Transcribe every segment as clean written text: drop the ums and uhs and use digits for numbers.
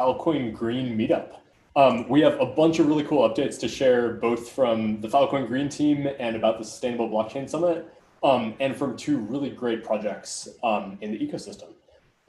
Filecoin Green Meetup. We have a bunch of really cool updates to share, both from the Filecoin Green team and about the Sustainable Blockchain Summit, and from two really great projects in the ecosystem.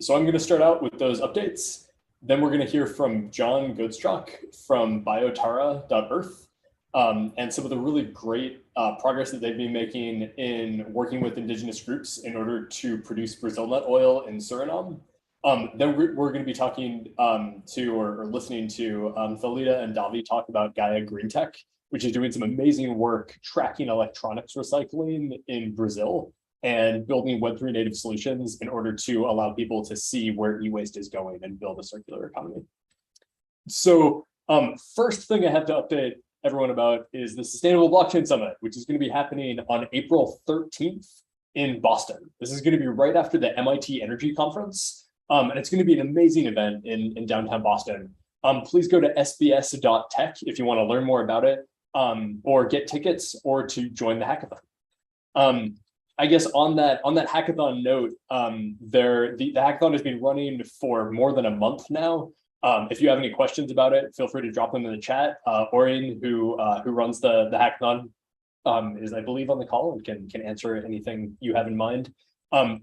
So I'm going to start out with those updates. Then we're going to hear from John Goodstruck from biotara.earth, and some of the really great progress that they've been making in working with indigenous groups in order to produce Brazil nut oil in Suriname. Then we're going to be talking to or listening to Thalita and Davi talk about Gaia Green Tech, which is doing some amazing work tracking electronics recycling in Brazil and building Web3 native solutions in order to allow people to see where e-waste is going and build a circular economy. So first thing I have to update everyone about is the Sustainable Blockchain Summit, which is going to be happening on April 13th in Boston. This is going to be right after the MIT Energy Conference. And it's going to be an amazing event in downtown Boston. Please go to sbs.tech if you want to learn more about it, or get tickets, or to join the hackathon. I guess on that hackathon note, the hackathon has been running for more than a month now. If you have any questions about it, feel free to drop them in the chat. Orion, who runs the hackathon, is, I believe, on the call and can answer anything you have in mind.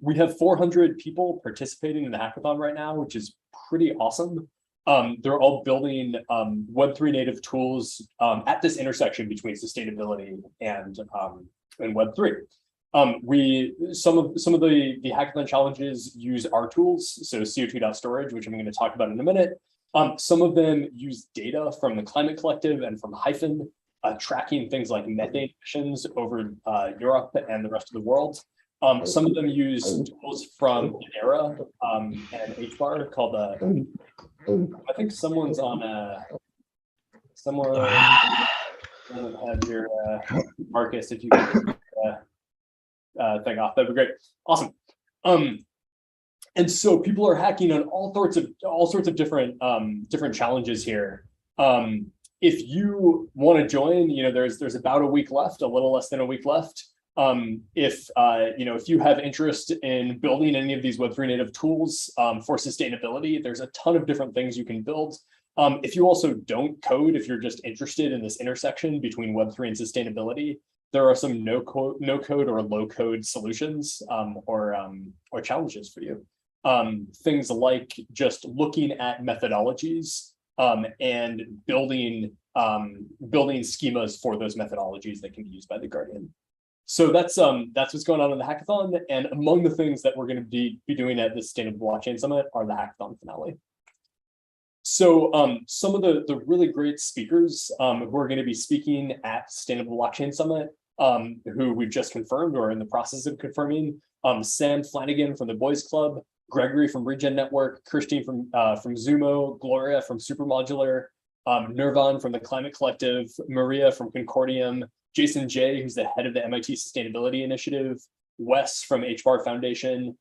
We have 400 people participating in the hackathon right now, which is pretty awesome. They're all building Web3 native tools at this intersection between sustainability and Web3. Some of the hackathon challenges use our tools, so CO2.storage, which I'm going to talk about in a minute. Some of them use data from the Climate Collective and from Hyphen, tracking things like methane emissions over Europe and the rest of the world. Some of them use tools from Era and HBAR called I think someone's on someone have your Marcus, if you can thing off, that'd be great. Awesome. And so people are hacking on all sorts of different challenges here. If you want to join, there's about a week left, a little less than a week left. If you have interest in building any of these Web3 native tools for sustainability, there's a ton of different things you can build. If you also don't code, if you're just interested in this intersection between Web3 and sustainability, there are some no code or low code solutions or challenges for you. Things like just looking at methodologies and building schemas for those methodologies that can be used by the Guardian. So that's what's going on in the hackathon. And among the things that we're going to be doing at the Sustainable Blockchain Summit are the hackathon finale. So some of the really great speakers who are going to be speaking at Sustainable Blockchain Summit, who we've just confirmed or are in the process of confirming: Sam Flanagan from the Boys Club, Gregory from Regen Network, Christine from Zumo, Gloria from Supermodular, Nirvan from the Climate Collective, Maria from Concordium, Jason J, who's the head of the MIT Sustainability Initiative, Wes from HBAR Foundation,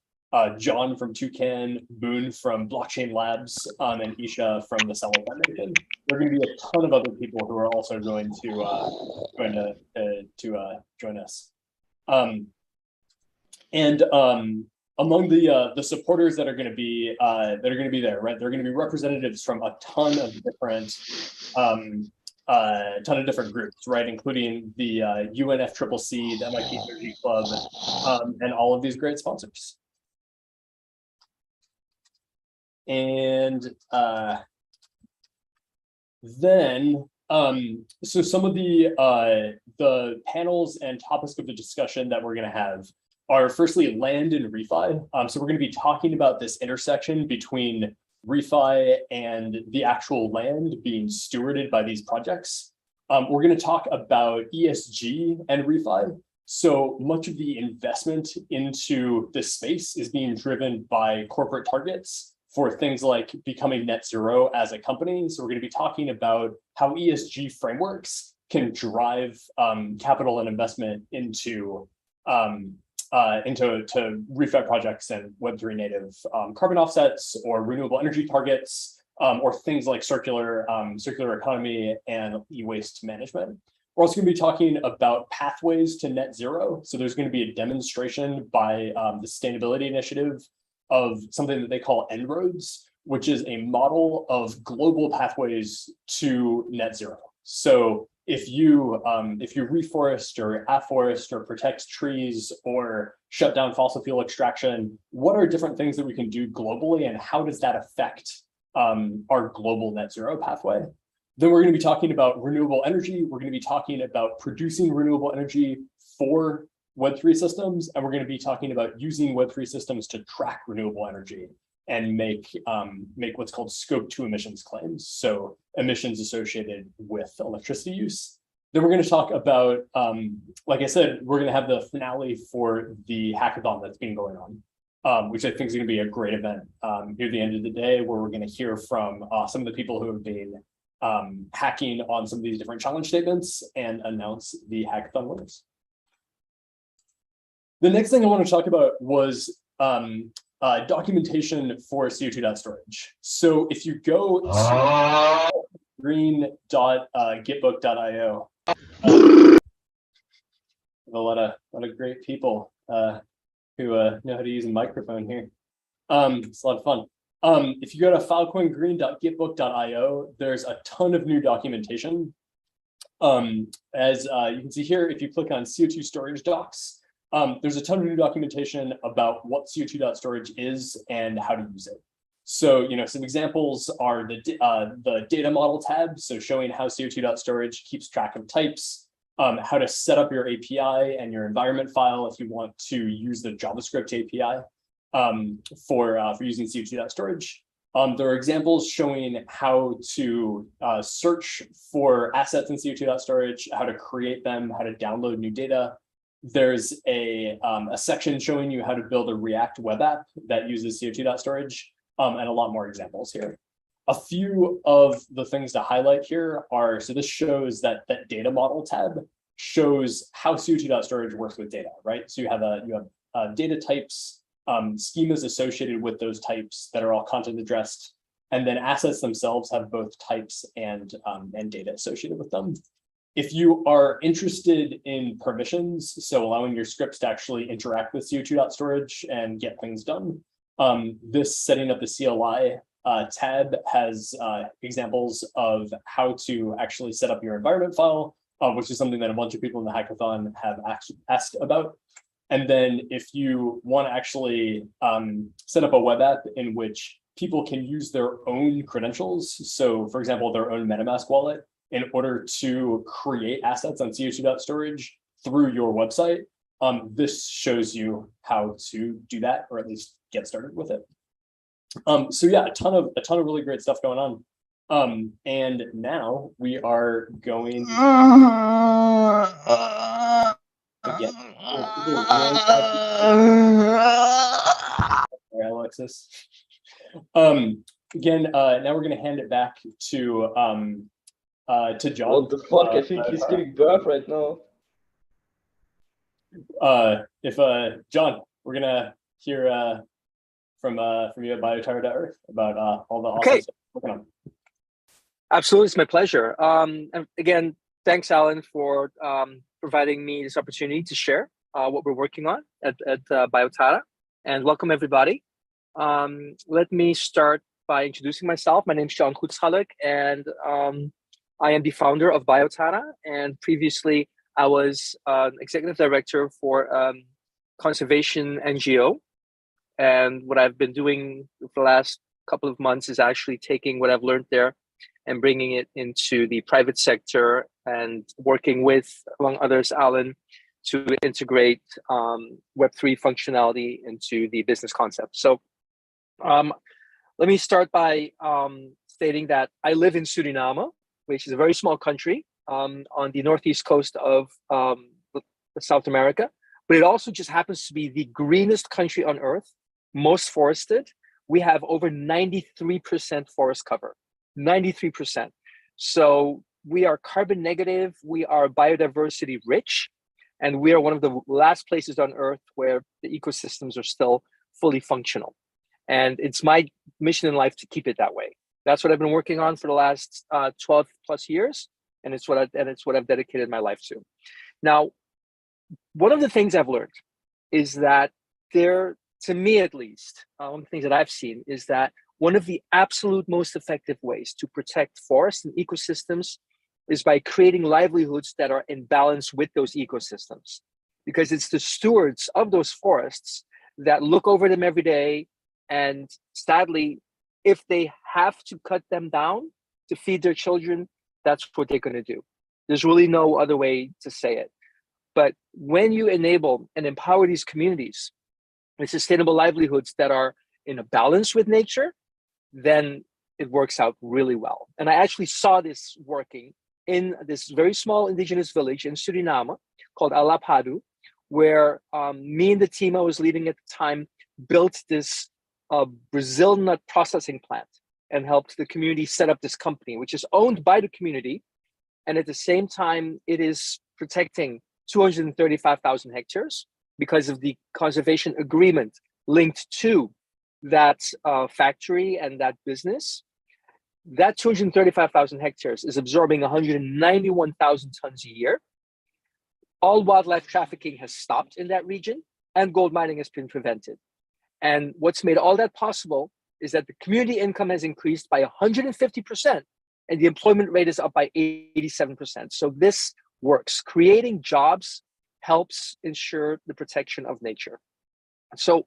John from Toucan, Boone from Blockchain Labs, and Isha from the Celo Foundation. There are going to be a ton of other people who are also going to join us. Among the supporters that are going to be there, right? They're going to be representatives from a ton of different groups, right? Including the UNFCCC, the MIT Energy Club, and all of these great sponsors. And so some of the panels and topics of the discussion that we're going to have are firstly land and refi. So we're going to be talking about this intersection between refi and the actual land being stewarded by these projects. We're going to talk about ESG and refi. So much of the investment into this space is being driven by corporate targets for things like becoming net zero as a company. So we're going to be talking about how ESG frameworks can drive capital and investment into refi projects and Web3 native carbon offsets or renewable energy targets, or things like circular economy and e-waste management. We're also going to be talking about pathways to net zero. So there's going to be a demonstration by the Sustainability Initiative of something that they call En-ROADS, which is a model of global pathways to net zero. So if you reforest or afforest or protect trees or shut down fossil fuel extraction, what are different things that we can do globally, and how does that affect our global net zero pathway? Then we're going to be talking about renewable energy. We're going to be talking about producing renewable energy for Web3 systems, and we're going to be talking about using Web3 systems to track renewable energy and make what's called scope 2 emissions claims, so emissions associated with electricity use. Then we're going to talk about, like I said, we're going to have the finale for the hackathon that's been going on, which I think is going to be a great event near the end of the day, where we're going to hear from some of the people who have been hacking on some of these different challenge statements and announce the hackathon winners. The next thing I want to talk about was documentation for CO2.storage. So if you go to green.gitbook.io, a lot of great people who know how to use a microphone here. It's a lot of fun. If you go to filecoingreen.gitbook.io, there's a ton of new documentation. As you can see here, if you click on CO2 storage docs, there's a ton of new documentation about what CO2.storage is and how to use it. So, some examples are the data model tab, so showing how CO2.storage keeps track of types, how to set up your API and your environment file if you want to use the JavaScript API for using CO2.storage. There are examples showing how to search for assets in CO2.storage, how to create them, how to download new data. There's a section showing you how to build a React web app that uses CO2.storage, and a lot more examples here. A few of the things to highlight here are, so this shows that data model tab shows how CO2.storage works with data, right? So you have data types, schemas associated with those types that are all content addressed, and then assets themselves have both types and data associated with them. If you are interested in permissions, so allowing your scripts to actually interact with CO2.storage and get things done, this setting up the CLI tab has examples of how to actually set up your environment file, which is something that a bunch of people in the hackathon have asked about. And then if you want to actually set up a web app in which people can use their own credentials, so for example, their own MetaMask wallet, in order to create assets on CO2.storage through your website, this shows you how to do that, or at least get started with it. So yeah, a ton of really great stuff going on. And now we are going to get Alexis. Again, now we're going to hand it back to John. What the fuck? I think he's giving birth right now. John, we're gonna hear from you at biotara.earth about all the awesome stuff you're working on. Absolutely, it's my pleasure. And again, thanks, Alan, for providing me this opportunity to share what we're working on at Biotara, and welcome everybody. Let me start by introducing myself. My name is John Kutzhalek, and I am the founder of Biotara, and previously I was executive director for conservation NGO. And what I've been doing for the last couple of months is actually taking what I've learned there and bringing it into the private sector and working with, among others, Alan, to integrate Web3 functionality into the business concept. So let me start by stating that I live in Suriname, which is a very small country on the northeast coast of South America, but it also just happens to be the greenest country on earth, most forested. We have over 93% forest cover, 93%. So we are carbon negative, we are biodiversity rich, and we are one of the last places on earth where the ecosystems are still fully functional. And it's my mission in life to keep it that way. That's what I've been working on for the last 12 plus years, and it's what I've dedicated my life to. Now, one of the things I've learned is that to me at least, one of the things that I've seen is that one of the absolute most effective ways to protect forests and ecosystems is by creating livelihoods that are in balance with those ecosystems. Because it's the stewards of those forests that look over them every day. And sadly, if they have to cut them down to feed their children, that's what they're going to do. There's really no other way to say it. But when you enable and empower these communities with sustainable livelihoods that are in a balance with nature, then it works out really well. And I actually saw this working in this very small indigenous village in Suriname called Alapadu, where me and the team I was leading at the time built this Brazil nut processing plant and helped the community set up this company, which is owned by the community. And at the same time, it is protecting 235,000 hectares because of the conservation agreement linked to that factory and that business. That 235,000 hectares is absorbing 191,000 tons a year. All wildlife trafficking has stopped in that region and gold mining has been prevented. And what's made all that possible is that the community income has increased by 150% and the employment rate is up by 87%. So this works. Creating jobs helps ensure the protection of nature. So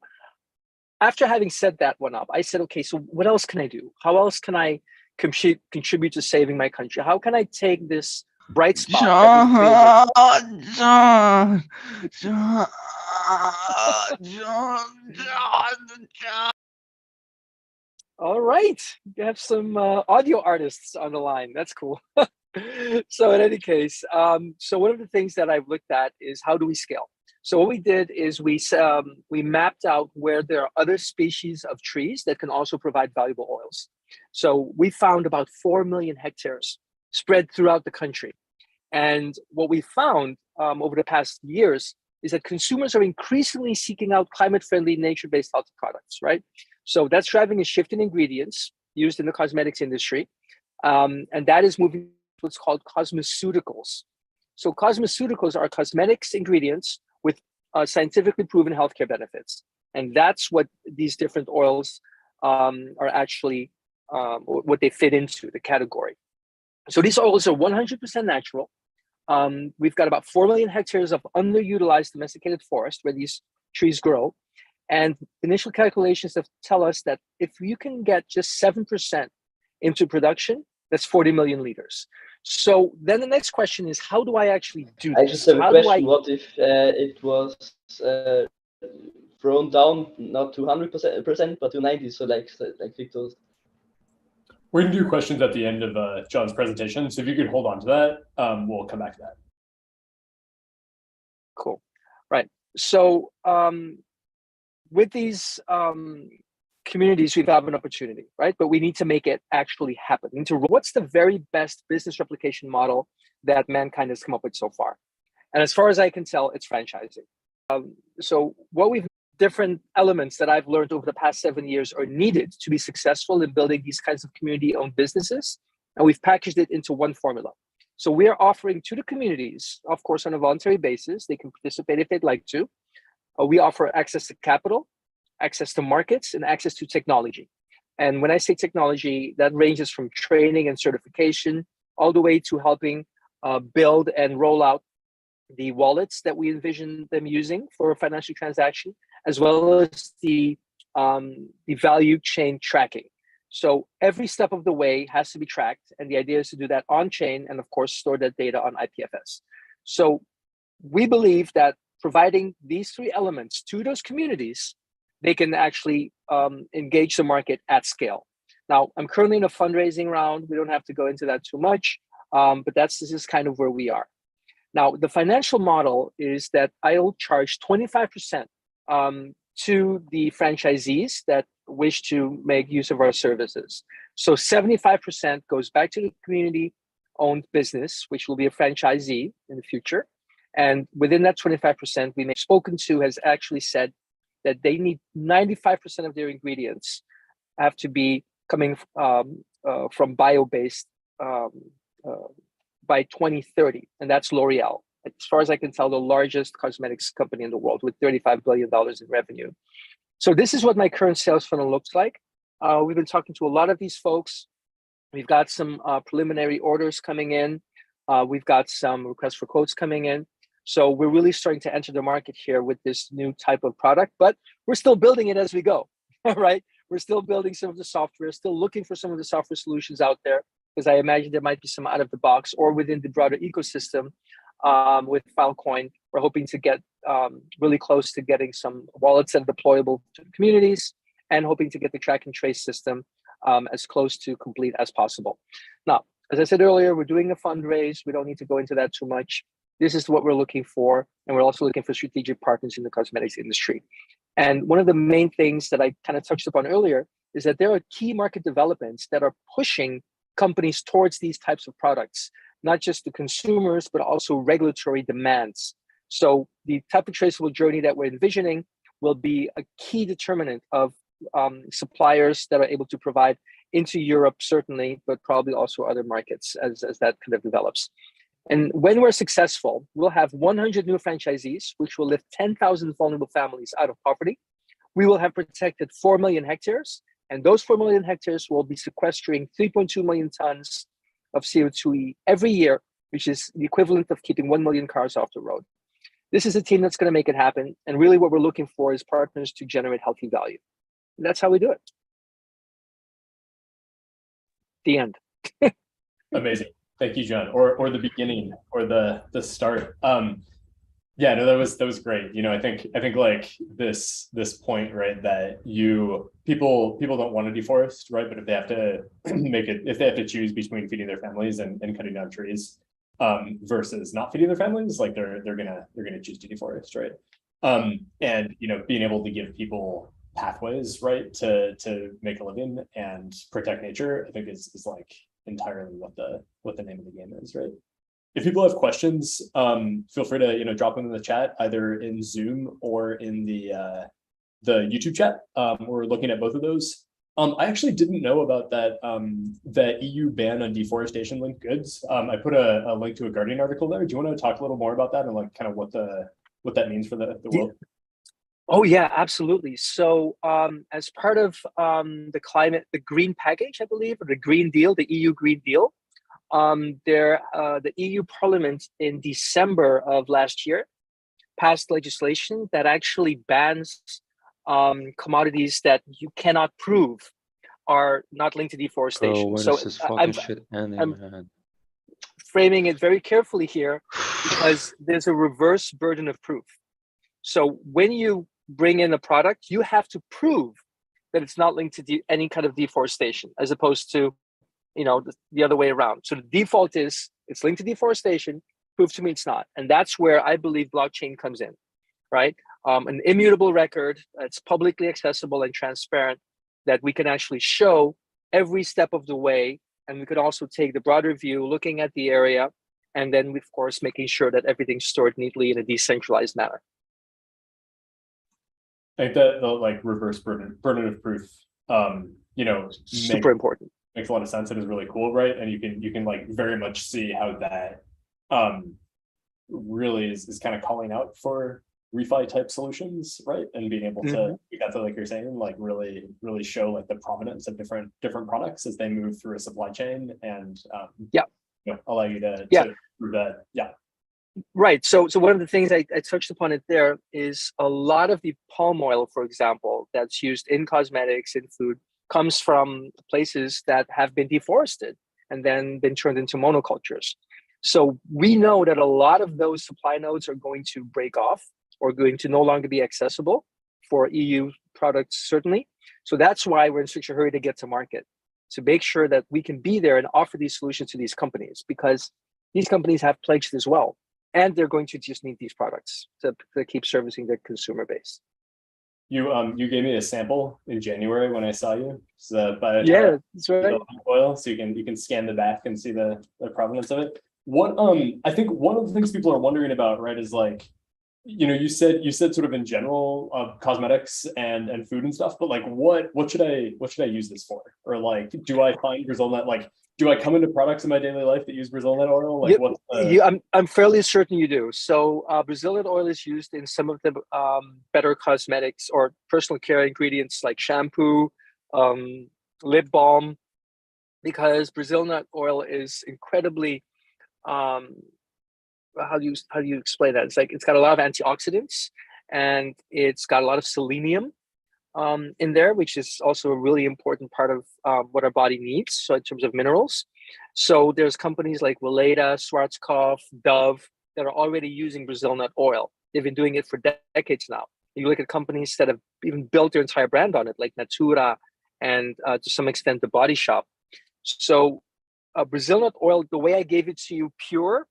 after having set that one up, I said, okay, so what else can I do? How else can I contribute to saving my country? How can I take this bright spot that we've created? All right, you have some audio artists on the line. That's cool. So in any case, so one of the things that I've looked at is how do we scale? So what we did is we mapped out where there are other species of trees that can also provide valuable oils. So we found about 4 million hectares spread throughout the country. And what we found over the past years is that consumers are increasingly seeking out climate-friendly, nature-based healthy products, right? So that's driving a shift in ingredients used in the cosmetics industry. And that is moving to what's called cosmeceuticals. So cosmeceuticals are cosmetics ingredients with scientifically proven healthcare benefits. And that's what these different oils are actually, what they fit into, the category. So these oils are 100% natural. We've got about 4 million hectares of underutilized domesticated forest where these trees grow. And initial calculations tell us that if you can get just 7% into production, that's 40 million liters. So then the next question is, how do I actually do this? I just have a question. What if it was thrown down not to 100%, but to 90, so like Victor's? We're going to do questions at the end of John's presentation. So if you could hold on to that, we'll come back to that. Cool. Right. So with these communities, we have an opportunity, right? But we need to make it actually happen. What's the very best business replication model that mankind has come up with so far? And as far as I can tell, it's franchising. So what we've different elements that I've learned over the past 7 years are needed to be successful in building these kinds of community-owned businesses. And we've packaged it into one formula. So we are offering to the communities, of course, on a voluntary basis. They can participate if they'd like to. We offer access to capital, access to markets, and access to technology. And when I say technology, that ranges from training and certification all the way to helping build and roll out the wallets that we envision them using for a financial transaction, as well as the value chain tracking. So every step of the way has to be tracked. And the idea is to do that on chain and of course, store that data on IPFS. So we believe that providing these three elements to those communities, they can actually engage the market at scale. Now, I'm currently in a fundraising round. We don't have to go into that too much, but this is kind of where we are. Now, the financial model is that I'll charge 25% to the franchisees that wish to make use of our services. So 75% goes back to the community-owned business, which will be a franchisee in the future. And within that 25%, we may have spoken to has actually said that they need 95% of their ingredients have to be coming from bio-based by 2030, and that's L'Oreal. As far as I can tell, the largest cosmetics company in the world with $35 billion in revenue. So this is what my current sales funnel looks like. We've been talking to a lot of these folks. We've got some preliminary orders coming in. We've got some requests for quotes coming in. So we're really starting to enter the market here with this new type of product, but we're still building it as we go, right? We're still building some of the software, still looking for some of the software solutions out there, because I imagine there might be some out of the box or within the broader ecosystem. With Filecoin, we're hoping to get really close to getting some wallets that are deployable to communities, and hoping to get the track and trace system as close to complete as possible. Now, as I said earlier, we're doing a fundraise. We don't need to go into that too much. This is what we're looking for. And we're also looking for strategic partners in the cosmetics industry. And one of the main things that I kind of touched upon earlier is that there are key market developments that are pushing companies towards these types of products, not just the consumers, but also regulatory demands. So the type of traceable journey that we're envisioning will be a key determinant of suppliers that are able to provide into Europe, certainly, but probably also other markets as that kind of develops. And when we're successful, we'll have 100 new franchisees, which will lift 10,000 vulnerable families out of poverty. We will have protected 4 million hectares, and those 4 million hectares will be sequestering 3.2 million tons of CO2 every year, which is the equivalent of keeping 1 million cars off the road. This is a team that's going to make it happen. And really what we're looking for is partners to generate healthy value. And that's how we do it. The end. Amazing. Thank you, John. Or the beginning, or the start. Yeah, no, that was great. You know, I think like this point, right, that people don't want to deforest, right? But if they have to if they have to choose between feeding their families and cutting down trees, versus not feeding their families, like they're gonna choose to deforest, right? And you know, being able to give people pathways, right, to make a living and protect nature, I think is like entirely what the name of the game is, right? If people have questions, feel free to drop them in the chat, either in Zoom or in the YouTube chat. We're looking at both of those. I actually didn't know about that EU ban on deforestation linked goods. I put a link to a Guardian article there. Do you want to talk a little more about that and like kind of what that means for the world? Oh yeah, absolutely. So as part of the Green Package, I believe, or the Green Deal, the EU Green Deal, the EU Parliament in December of last year passed legislation that actually bans commodities that you cannot prove are not linked to deforestation. Bro, so this fucking shit ending, man? Framing it very carefully here because there's a reverse burden of proof. So when you bring in a product, you have to prove that it's not linked to any kind of deforestation, as opposed to the other way around. So the default is it's linked to deforestation. Prove to me it's not. And that's where I believe blockchain comes in, right? An immutable record that's publicly accessible and transparent that we can actually show every step of the way. And we could also take the broader view, looking at the area, and then, of course, making sure that everything's stored neatly in a decentralized manner. I think that the like reverse burden of proof, super important. Makes a lot of sense and is really cool, right? And you can like very much see how that really is kind of calling out for refi type solutions, right? And being able to, like you're saying, like really show like the prominence of different products as they move through a supply chain, and allow you to prove that. Yeah. Right. So one of the things I touched upon it there is a lot of the palm oil, for example, that's used in cosmetics and food comes from places that have been deforested and then been turned into monocultures. So we know that a lot of those supply nodes are going to break off or going to no longer be accessible for EU products, certainly. So that's why we're in such a hurry to get to market, to make sure that we can be there and offer these solutions to these companies, because these companies have pledged as well. And they're going to just need these products to keep servicing their consumer base. You gave me a sample in January when I saw you. So yeah, that's right. Oil, so you can scan the back and see the provenance of it. What I think one of the things people are wondering about, right, is like, you said sort of in general cosmetics and food and stuff, but like what should I use this for? Or like, do I find Brazil nut, like, do I come into products in my daily life that use Brazil nut oil? Like, I'm fairly certain you do. So Brazil nut oil is used in some of the better cosmetics or personal care ingredients like shampoo, lip balm, because Brazil nut oil is incredibly, how do you explain that? It's like it's got a lot of antioxidants, and it's got a lot of selenium in there, which is also a really important part of what our body needs. So in terms of minerals, so there's companies like Weleda, Schwarzkopf, Dove that are already using Brazil nut oil. They've been doing it for decades now. You look at companies that have even built their entire brand on it, like Natura, and to some extent the Body Shop. So Brazil nut oil, the way I gave it to you pure,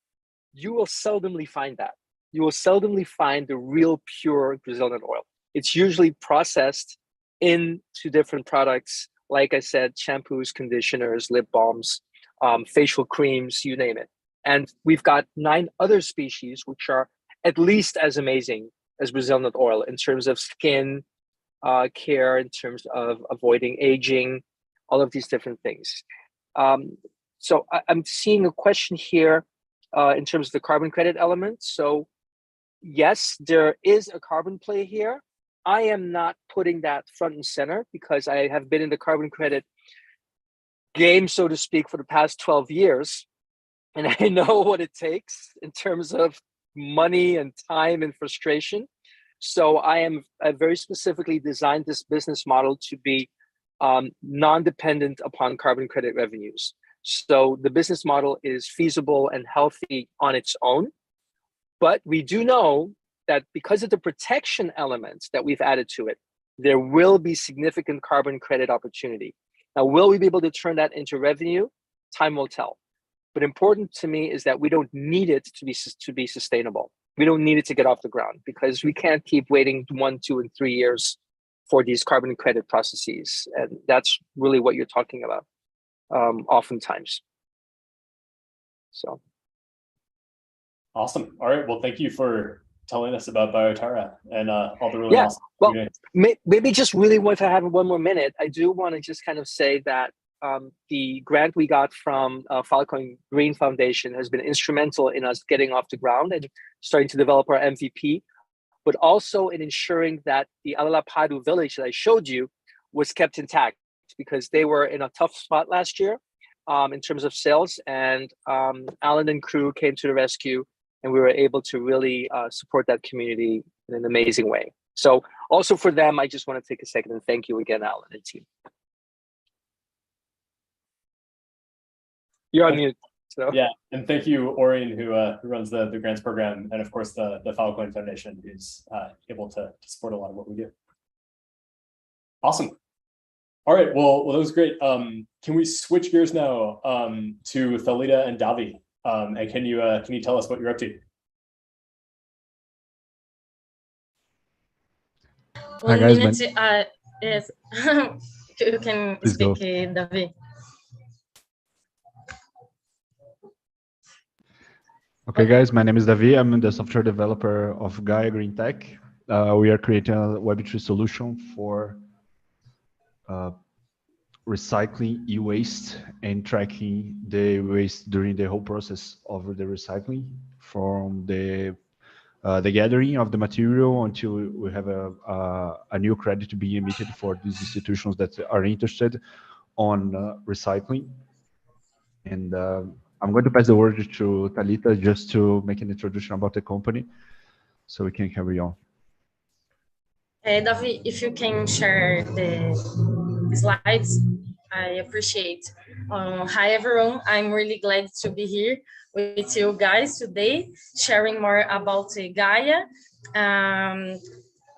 you will seldomly find that. You will seldomly find the real pure Brazil nut oil. It's usually processed into different products, like I said, shampoos, conditioners, lip balms, facial creams, you name it. And we've got 9 other species which are at least as amazing as Brazil nut oil in terms of skin care, in terms of avoiding aging, all of these different things. So I'm seeing a question here in terms of the carbon credit element. So yes, there is a carbon play here. I am not putting that front and center because I have been in the carbon credit game, so to speak, for the past 12 years. And I know what it takes in terms of money and time and frustration. So I very specifically designed this business model to be non-dependent upon carbon credit revenues. So the business model is feasible and healthy on its own. But we do know that because of the protection elements that we've added to it, there will be significant carbon credit opportunity. Now, will we be able to turn that into revenue? Time will tell. But important to me is that we don't need it to be sustainable. We don't need it to get off the ground because we can't keep waiting 1, 2, and 3 years for these carbon credit processes. And that's really what you're talking about oftentimes. So. Awesome. All right. Well, thank you for telling us about Biotara and all the really awesome. Well, maybe just really, if I have 1 more minute, I do want to just kind of say that the grant we got from Filecoin Green Foundation has been instrumental in us getting off the ground and starting to develop our MVP, but also in ensuring that the Alalapadu village that I showed you was kept intact because they were in a tough spot last year in terms of sales, and Alan and crew came to the rescue, and we were able to really support that community in an amazing way. So also for them, I just want to take a second and thank you again, Alan and team. You're on mute. So. Yeah, and thank you, Orion, who runs the grants program, and of course the Filecoin Foundation, who's able to support a lot of what we do. Awesome. All right, well that was great. Can we switch gears now to Thalita and Davi? And can you tell us what you're up to? Hi guys, yes, you can speak, Davi. Okay, guys, my name is Davi. I'm the software developer of Gaia Green Tech. We are creating a Web3 solution for recycling e-waste and tracking the waste during the whole process of the recycling, from the gathering of the material until we have a new credit to be emitted for these institutions that are interested on recycling. And I'm going to pass the word to Thalita just to make an introduction about the company so we can carry on. Davi, if you can share the slides, I appreciate. Hi, everyone. I'm really glad to be here with you guys today, sharing more about Gaia.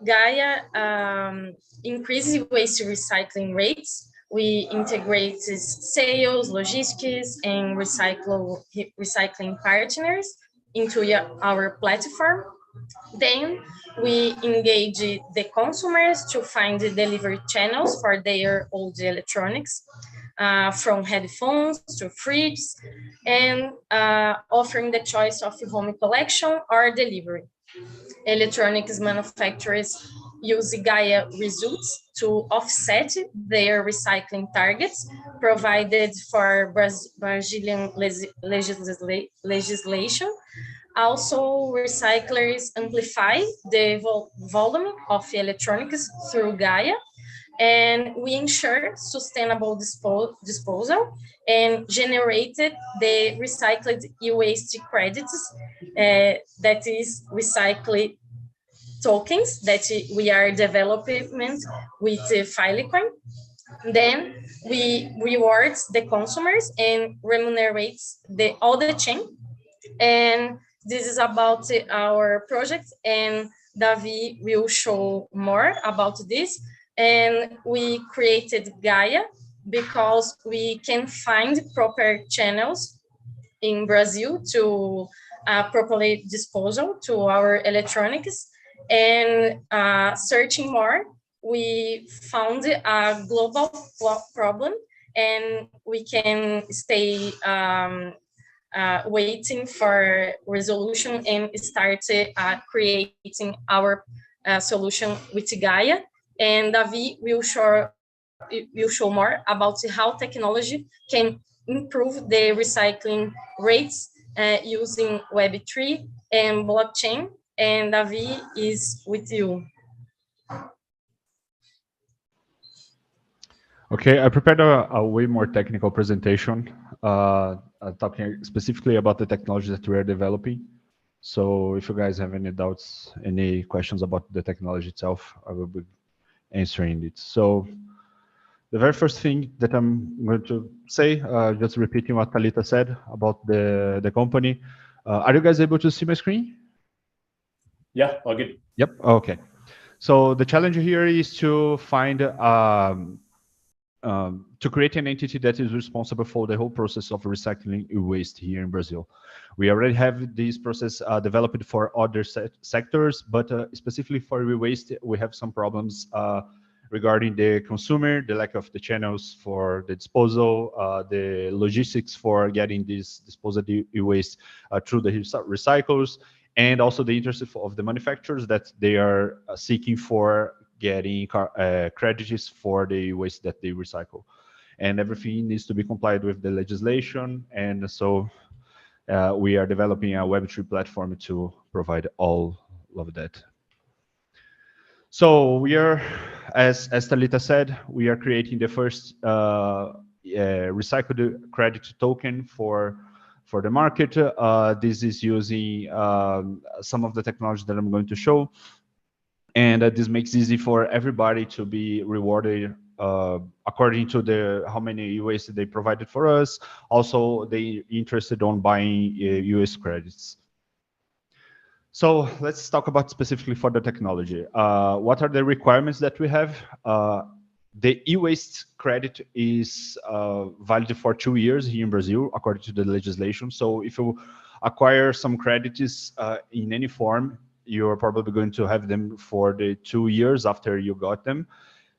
Gaia increases waste recycling rates. We integrate sales, logistics, and recycling partners into our platform. Then we engage the consumers to find the delivery channels for their old electronics, from headphones to fridges, and offering the choice of home collection or delivery. Electronics manufacturers use Gaia results to offset their recycling targets provided for Brazilian legislation. Also, recyclers amplify the volume of electronics through Gaia and we ensure sustainable disposal and generated the recycled e-waste credits, that is recycled tokens that we are developing with Filecoin. Then we reward the consumers and remunerates all the chain. And this is about our project, and Davi will show more about this. And we created Gaia because we can find proper channels in Brazil to properly disposal to our electronics. And searching more, we found a global problem, and we can stay waiting for resolution and start creating our solution with Gaia. And Davi will show more about how technology can improve the recycling rates using Web3 and blockchain. And Davi is with you. Okay, I prepared a way more technical presentation, talking specifically about the technology that we are developing. So if you guys have any doubts, any questions about the technology itself, I will be answering it. So the very first thing that I'm going to say, just repeating what Talita said about the company. Are you guys able to see my screen? Yeah, all good. Yep, okay. So the challenge here is to find, to create an entity that is responsible for the whole process of recycling waste here in Brazil. We already have this process developed for other sectors, but specifically for waste, we have some problems regarding the consumer, the lack of the channels for the disposal, the logistics for getting this disposal waste through the recyclers, and also the interest of the manufacturers that they are seeking for getting credits for the waste that they recycle. And everything needs to be complied with the legislation. And so we are developing a Web3 platform to provide all of that. So we are, as Talita said, we are creating the first recycled credit token for the market. This is using some of the technology that I'm going to show. And this makes it easy for everybody to be rewarded according to how many e-waste they provided for us. Also, they interested on buying US credits. So let's talk about specifically for the technology. What are the requirements that we have? The e-waste credit is valid for 2 years here in Brazil, according to the legislation. So if you acquire some credits in any form, you're probably going to have them for the 2 years after you got them.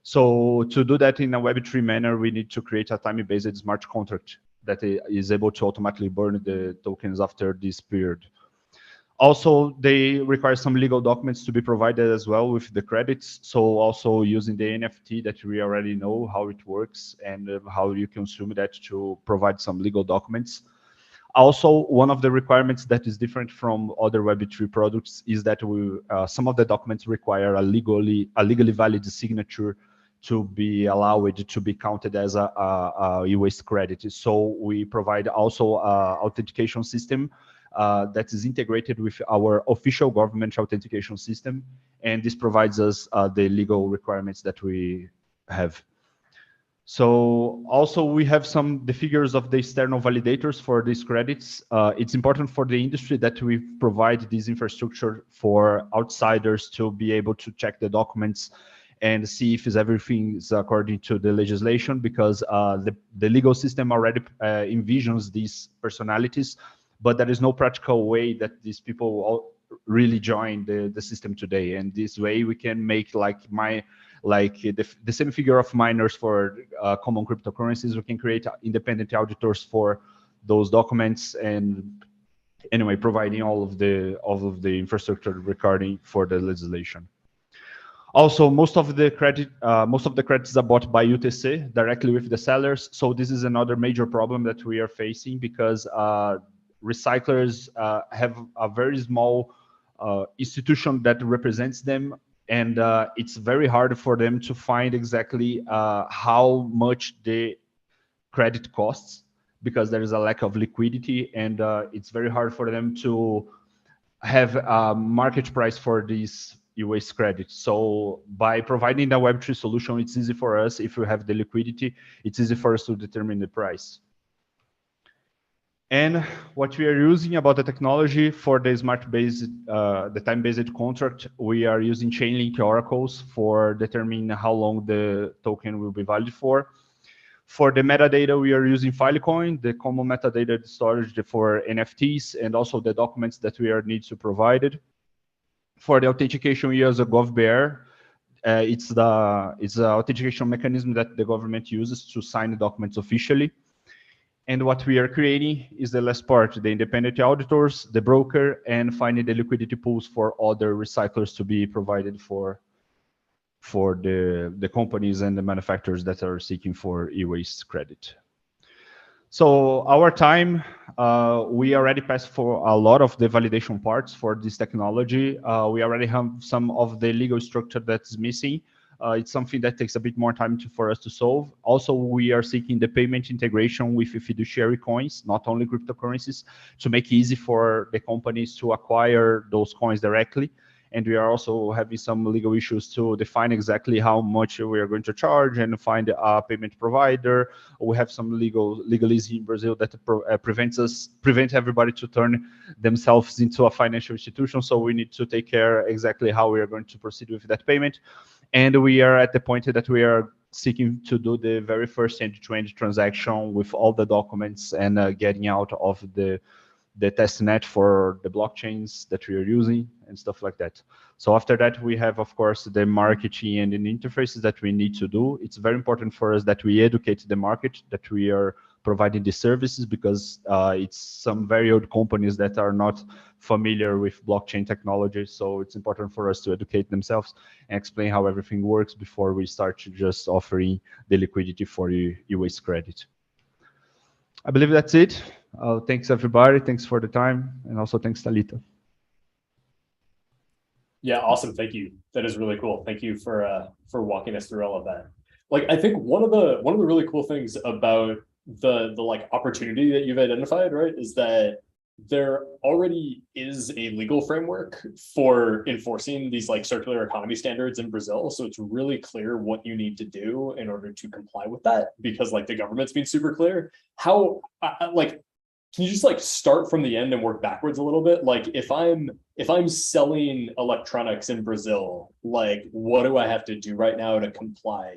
So to do that in a Web3 manner, we need to create a time-based smart contract that is able to automatically burn the tokens after this period. Also, they require some legal documents to be provided as well with the credits. So also using the NFT that we already know how it works and how you consume that to provide some legal documents. Also, one of the requirements that is different from other Web3 products is that some of the documents require a legally valid signature to be allowed to be counted as a e-waste credit. So we provide also an authentication system that is integrated with our official government authentication system. And this provides us the legal requirements that we have. So also we have the figures of the external validators for these credits. It's important for the industry that we provide this infrastructure for outsiders to be able to check the documents and see if everything is according to the legislation, because the legal system already envisions these personalities, but there is no practical way that these people all really join the system today. And this way we can make the same figure of miners for common cryptocurrencies. We can create independent auditors for those documents, and anyway, providing all of the infrastructure regarding for the legislation. Also, most of the credits are bought by UTC directly with the sellers. So this is another major problem that we are facing, because recyclers have a very small institution that represents them and it's very hard for them to find exactly how much the credit costs, because there is a lack of liquidity, and it's very hard for them to have a market price for these e-waste credits. So by providing the Web3 solution, it's easy for us. If we have the liquidity, it's easy for us to determine the price. And what we are using about the technology for the smart-based, the time-based contract, we are using Chainlink oracles for determining how long the token will be valid for. For the metadata, we are using Filecoin, the common metadata storage for NFTs, and also the documents that we are need to provide it. For the authentication, we use a GovBear. It's the authentication mechanism that the government uses to sign the documents officially. And what we are creating is the last part, the independent auditors, the broker, and finding the liquidity pools for other recyclers to be provided for the companies and the manufacturers that are seeking for e-waste credit. So our time, we already passed for a lot of the validation parts for this technology. We already have some of the legal structure that's missing. It's something that takes a bit more time for us to solve. Also, we are seeking the payment integration with fiduciary coins, not only cryptocurrencies, to make it easy for the companies to acquire those coins directly. And we are also having some legal issues to define exactly how much we are going to charge and find a payment provider. We have some legalism in Brazil that prevent everybody to turn themselves into a financial institution. So we need to take care exactly how we are going to proceed with that payment. And we are at the point that we are seeking to do the very first end-to-end transaction with all the documents and getting out of the test net for the blockchains that we are using and stuff like that. So after that, we have, of course, the marketing and the interfaces that we need to do. It's very important for us that we educate the market, that we are providing the services, because it's some very old companies that are not familiar with blockchain technology. So it's important for us to educate themselves and explain how everything works before we start just offering the liquidity for e-waste credit. I believe that's it. Thanks, everybody. Thanks for the time. And also thanks, Thalita. Yeah, awesome. Thank you. That is really cool. Thank you for walking us through all of that. Like, I think one of the really cool things about the like opportunity that you've identified, right, is that there already is a legal framework for enforcing these like circular economy standards in Brazil. So it's really clear what you need to do in order to comply with that, because like the government's been super clear. How like, can you just like start from the end and work backwards a little bit? Like if I'm selling electronics in Brazil, like what do I have to do right now to comply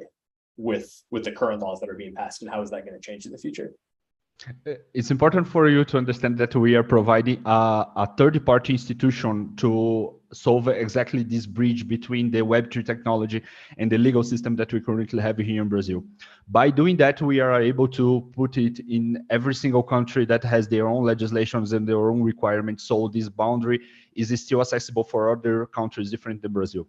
with the current laws that are being passed, and how is that going to change in the future? It's important for you to understand that we are providing a third-party institution to solve exactly this bridge between the Web3 technology and the legal system that we currently have here in Brazil. By doing that, we are able to put it in every single country that has their own legislations and their own requirements. So this boundary is still accessible for other countries different than Brazil.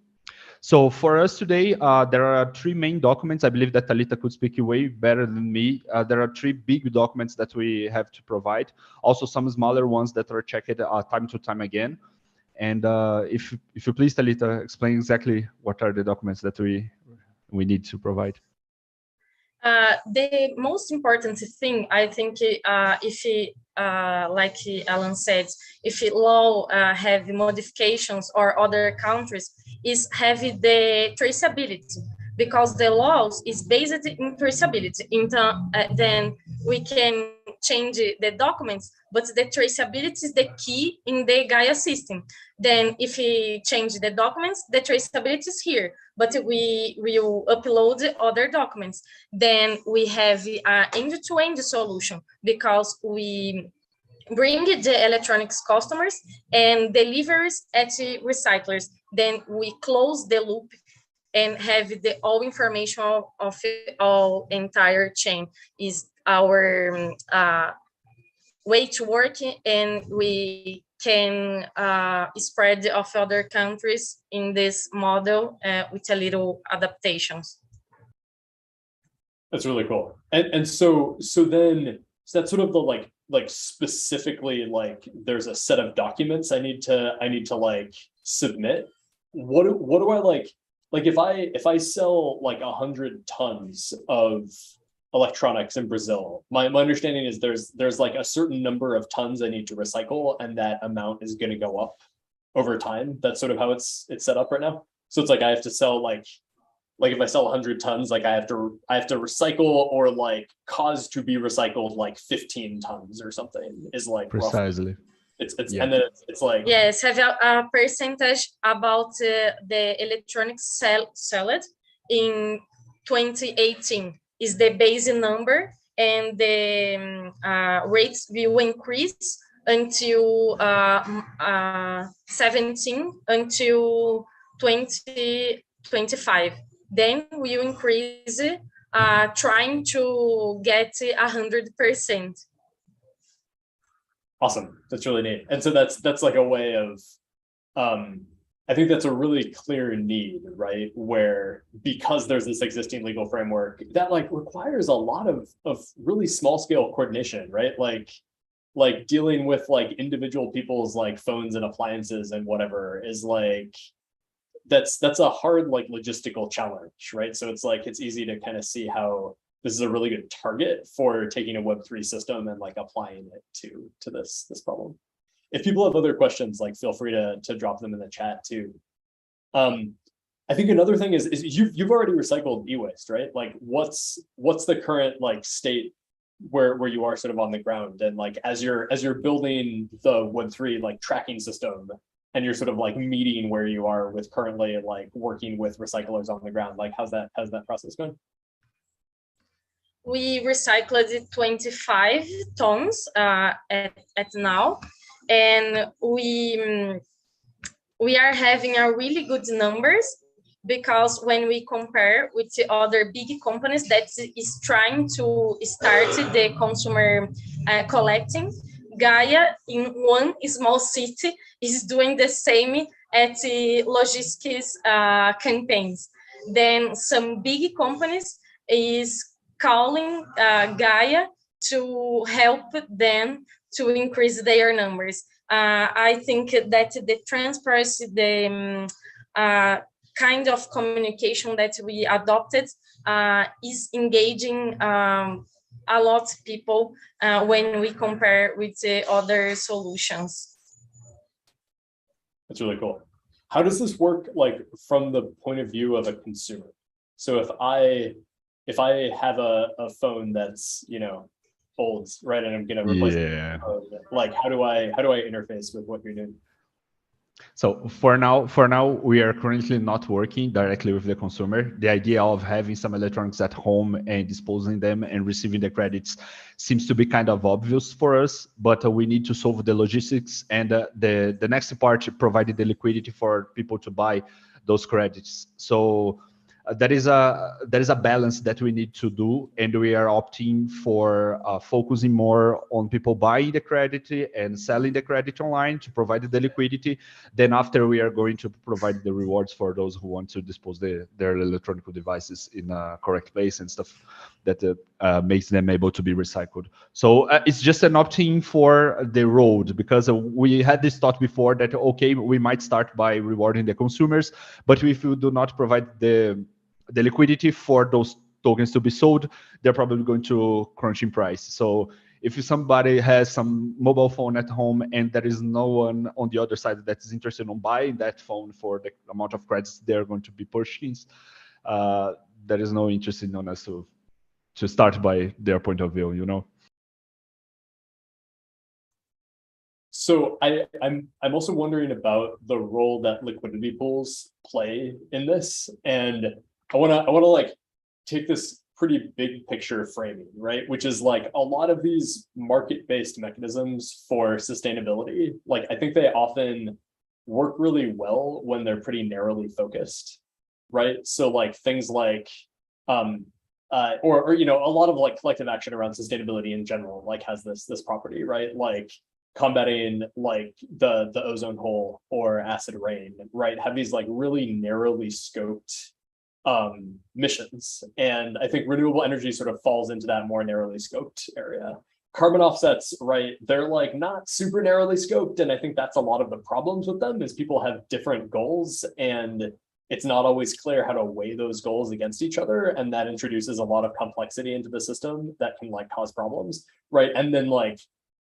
So for us today, there are three main documents. I believe that Thalita could speak way better than me. There are three big documents that we have to provide. Also some smaller ones that are checked time to time again. And if you please, Thalita, explain exactly what are the documents that we need to provide. The most important thing, I think, like Alan said, if law have modifications or other countries, is have the traceability, because the laws is based in traceability. Then we can change the documents, but the traceability is the key in the Gaia system. Then if we change the documents, the traceability is here, but we will upload other documents. Then we have an end-to-end solution, because we bring the electronics customers and delivers at recyclers. Then we close the loop and have the all information of all entire chain is our way to work, and we can spread of other countries in this model with a little adaptations. That's really cool. And so that's sort of the like specifically, like there's a set of documents I need to like submit. What do I like? like if I sell like 100 tons of electronics in Brazil, my understanding is there's like a certain number of tons I need to recycle, and that amount is going to go up over time. That's sort of how it's set up right now. So it's like I have to sell like if I sell 100 tons, like I have to recycle or like cause to be recycled like 15 tons or something is like Precisely. Roughly. It's yeah. And then it's like yes, have a percentage about the electronics sold in 2018 is the base number, and the rates will increase until 17 until 2025. Then we will increase, trying to get 100%. Awesome. That's really neat. And so that's like a way of, I think that's a really clear need, right? Where because there's this existing legal framework that like requires a lot of really small scale coordination, right? Like dealing with like individual people's like phones and appliances and whatever is like, that's a hard like logistical challenge, right? So it's like, it's easy to kind of see how this is a really good target for taking a Web3 system and like applying it to this problem. If people have other questions, like feel free to drop them in the chat too. I think another thing is you've already recycled e-waste, right? Like what's the current like state where you are sort of on the ground, and like as you're building the Web3 like tracking system, and you're sort of like meeting where you are with currently like working with recyclers on the ground, like how's that process going? We recycled 25 tons at now, and we are having a really good numbers, because when we compare with the other big companies that is trying to start the consumer collecting, Gaia in one small city is doing the same at the logistics campaigns. Then some big companies is calling Gaia to help them to increase their numbers. I think that the transparency, the kind of communication that we adopted is engaging a lot of people when we compare with the other solutions. That's really cool. How does this work like from the point of view of a consumer? So if I have a phone that's, you know, old, right, and I'm gonna replace it, like how do I interface with what you're doing? So for now, we are currently not working directly with the consumer. The idea of having some electronics at home and disposing them and receiving the credits seems to be kind of obvious for us, but we need to solve the logistics, and the next part provided the liquidity for people to buy those credits. So that is a balance that we need to do, and we are opting for focusing more on people buying the credit and selling the credit online to provide the liquidity. Then after, we are going to provide the rewards for those who want to dispose their electronic devices in a correct place and stuff that makes them able to be recycled. So it's just an opting for the road, because we had this thought before that, okay, we might start by rewarding the consumers, but if we do not provide the liquidity for those tokens to be sold, they're probably going to crunch in price. So if somebody has some mobile phone at home and there is no one on the other side that is interested in buying that phone for the amount of credits they're going to be pushing, there is no interest in us to start by their point of view, you know? So I'm also wondering about the role that liquidity pools play in this, and I wanna like take this pretty big picture framing, right? Which is like a lot of these market-based mechanisms for sustainability, like I think they often work really well when they're pretty narrowly focused, right? So like things like or you know, a lot of like collective action around sustainability in general like has this property, right? Like combating like the ozone hole or acid rain, right? Have these like really narrowly scoped missions. And I think renewable energy sort of falls into that more narrowly scoped area. Carbon offsets, right? They're like not super narrowly scoped. And I think that's a lot of the problems with them is people have different goals and it's not always clear how to weigh those goals against each other, and that introduces a lot of complexity into the system that can like cause problems, right? And then like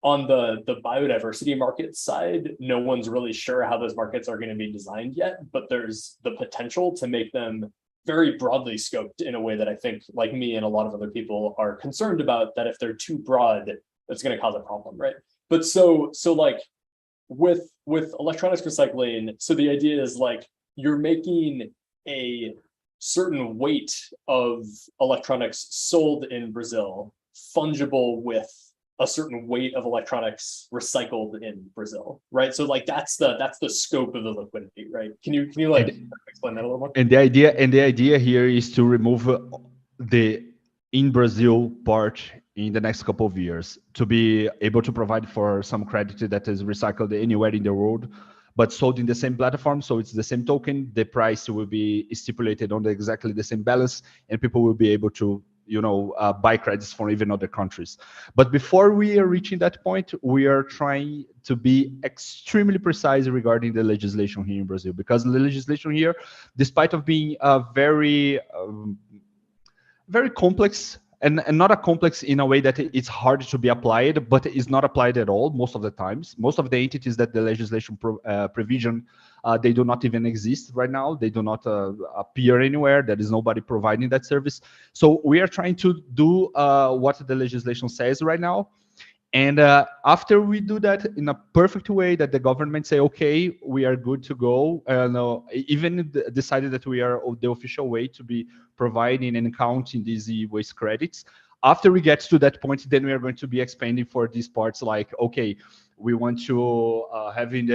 on the biodiversity market side, no one's really sure how those markets are going to be designed yet, but there's the potential to make them very broadly scoped in a way that I think, like me and a lot of other people, are concerned about, that if they're too broad, it's going to cause a problem, right? But so like with electronics recycling, so the idea is like you're making a certain weight of electronics sold in Brazil fungible with a certain weight of electronics recycled in Brazil, right? So like that's the scope of the liquidity, right? Can you like explain that a little more? And the idea here is to remove the in Brazil part in the next couple of years, to be able to provide for some credit that is recycled anywhere in the world, but sold in the same platform. So it's the same token. The price will be stipulated on exactly the same balance, and people will be able to, buy credits from even other countries. But before we are reaching that point, we are trying to be extremely precise regarding the legislation here in Brazil, because the legislation here, despite of being very complex, and not a complex in a way that it's hard to be applied, but it's not applied at all most of the times. Most of the entities that the legislation provision, they do not even exist right now. They do not appear anywhere. There is nobody providing that service. So we are trying to do what the legislation says right now. And after we do that in a perfect way, that the government say, okay, we are good to go, even decided that we are the official way to be providing and counting these e-waste credits. After we get to that point, then we are going to be expanding for these parts, like, okay, we want to having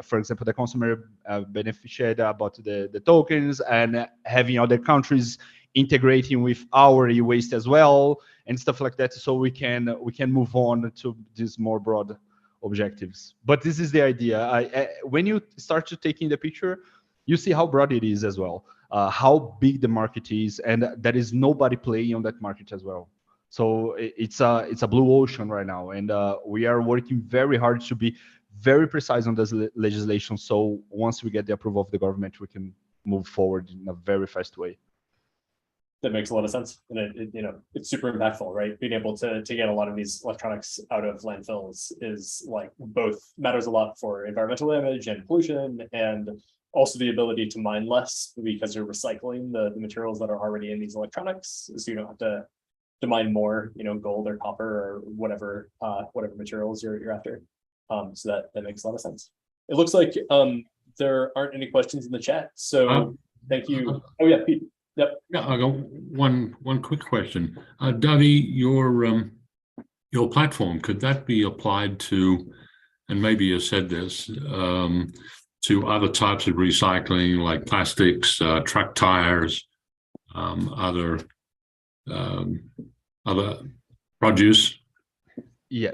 for example, the consumer benefited about the tokens, and having other countries integrating with our e-waste as well, and stuff like that, so we can move on to these more broad objectives. But this is the idea. When you start to take in the picture, you see how broad it is as well, how big the market is, and there is nobody playing on that market as well. So it's a blue ocean right now, and we are working very hard to be very precise on this legislation. So once we get the approval of the government, we can move forward in a very fast way. That makes a lot of sense, and it's super impactful, right? Being able to get a lot of these electronics out of landfills is like both matters a lot for environmental damage and pollution, and also the ability to mine less because you're recycling the materials that are already in these electronics, so you don't have to mine more, gold or copper or whatever materials you're after. So that makes a lot of sense. It looks like there aren't any questions in the chat, so thank you. Oh yeah, Pete. Yep. Yeah, I got one quick question. Davi, your platform, could that be applied to, and maybe you said this, to other types of recycling like plastics, truck tires, other produce? Yeah,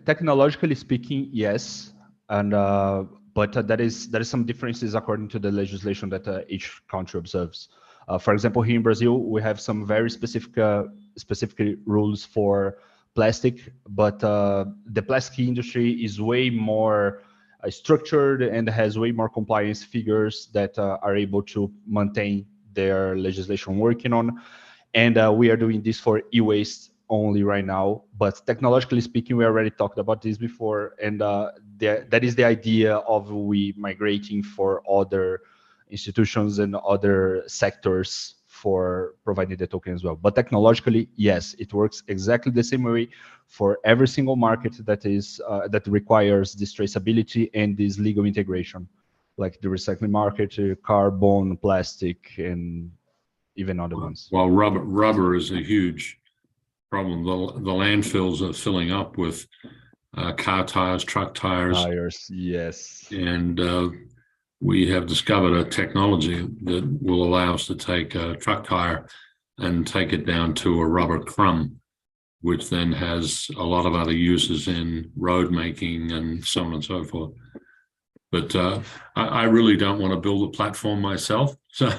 technologically speaking, yes, and but there is some differences according to the legislation that each country observes. For example, here in Brazil, we have some very specific rules for plastic, but the plastic industry is way more structured and has way more compliance figures that are able to maintain their legislation working on. And we are doing this for e-waste only right now. But technologically speaking, we already talked about this before, and that is the idea of we migrating for other institutions and other sectors for providing the token as well. But technologically, yes, it works exactly the same way for every single market that is that requires this traceability and this legal integration, like the recycling market, carbon, plastic, and even other ones. Well, rubber is a huge problem. The landfills are filling up with car tires, truck tires. Tires, yes. And we have discovered a technology that will allow us to take a truck tire and take it down to a rubber crumb, which then has a lot of other uses in road making and so on and so forth. But I really don't want to build a platform myself, so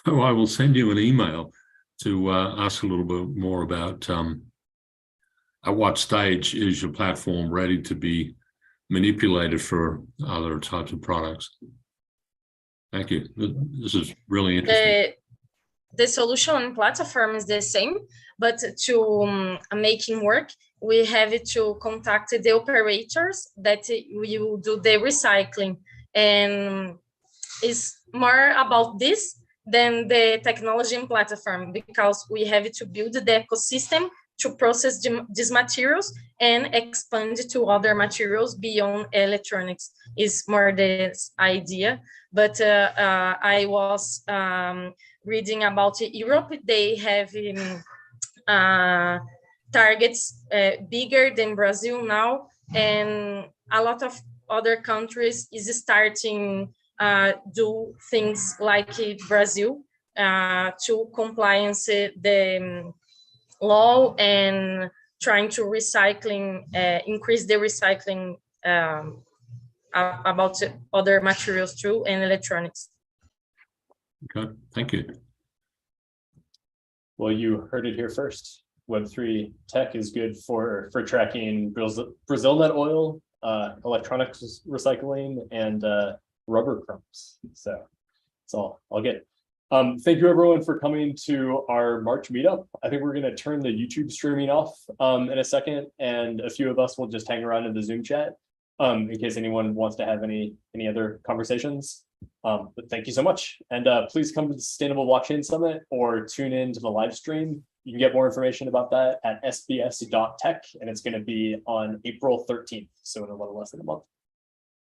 I will send you an email to ask a little bit more about at what stage is your platform ready to be manipulated for other types of products. Thank you. This is really interesting. The solution platform is the same, but to making work, we have to contact the operators that will do the recycling, and it's more about this than the technology and platform, because we have to build the ecosystem to process these materials and expand to other materials beyond electronics. Is more this idea. But I was reading about Europe. They have targets bigger than Brazil now, and a lot of other countries is starting do things like Brazil to compliance the law, and trying to increase the recycling about other materials too, and electronics. Okay, thank you. Well, you heard it here first. Web3 tech is good for tracking Brazil nut oil, electronics recycling, and rubber crumbs. So it's all good. Thank you everyone for coming to our March meetup. I think we're going to turn the YouTube streaming off in a second, and a few of us will just hang around in the Zoom chat in case anyone wants to have any other conversations. But thank you so much, and please come to the Sustainable Blockchain Summit or tune in to the live stream. You can get more information about that at sbs.tech, and it's going to be on April 13th, so in a little less than a month.